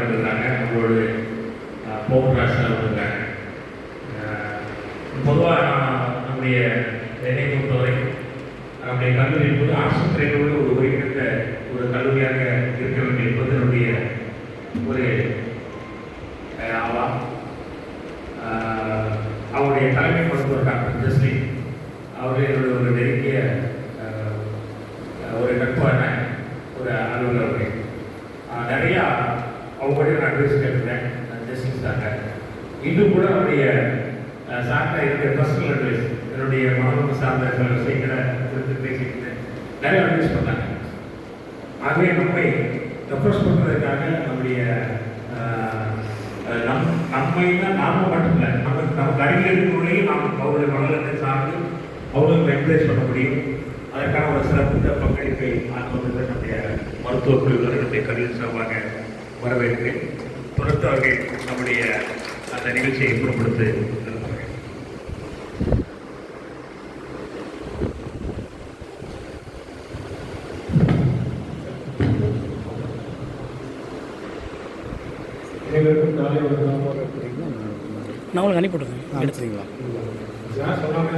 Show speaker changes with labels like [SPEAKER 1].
[SPEAKER 1] இருந்தாங்க. நம்மளோட போக்ராஸ் இருந்தாங்க. பொதுவாக நம்முடைய என்னை பொறுத்தவரை நம்முடைய கல்லூரி என்பது அரசு துறைகளோடு ஒரு ஒருங்கிணைந்த ஒரு கல்லூரியாக இருக்க வேண்டும் என்பது என்னுடைய ஒரு ஆவா. அவருடைய தலைமை மருத்துவர் டாக்டர் ஜஸ்லி அவர் என்னுடைய ஒரு நெருங்கிய ஒரு நட்பான ஒரு அலுவலர். நிறையா அவங்களுடைய நான் அட்வைஸ் கேட்டுருக்கேன். ஜஸ்லி சார்ட்ட இன்னும் கூட அவருடைய சார்ட்ட என்னுடைய பர்சனல் அட்வைஸ் என்னுடைய மனநலம் சார்ந்த சில விஷயங்களை குறித்து பேசிக்கிட்டு நிறைய அட்வைஸ் பண்ணாங்க. ஆகவே நம்மை ரெஃப்ரெஷ் பண்ணுறதுக்காக நம்முடைய நம்மை தான் நாம மட்டும் இல்லை, நமக்கு அருகில் இருக்கிறவர்களையும் நாம் அவருடைய மனநலத்தை சார்ந்து அவர்களுக்கு என்கரேஜ் பண்ண முடியும். அதற்கான ஒரு சிறப்பு பங்களிப்பை ஆற்றுவதற்கு நம்முடைய மருத்துவ குழுவினர் நம்முடைய கல்வி சார்பாக வரவேற்கிறேன். தொடர்ந்து அவர்கள் நம்முடைய அந்த நிகழ்ச்சியை புறப்படுத்து
[SPEAKER 2] நான் உங்களுக்கு அனுப்பிவிட்ருக்கேன். எடுத்துறீங்களா?
[SPEAKER 1] சொன்னாங்க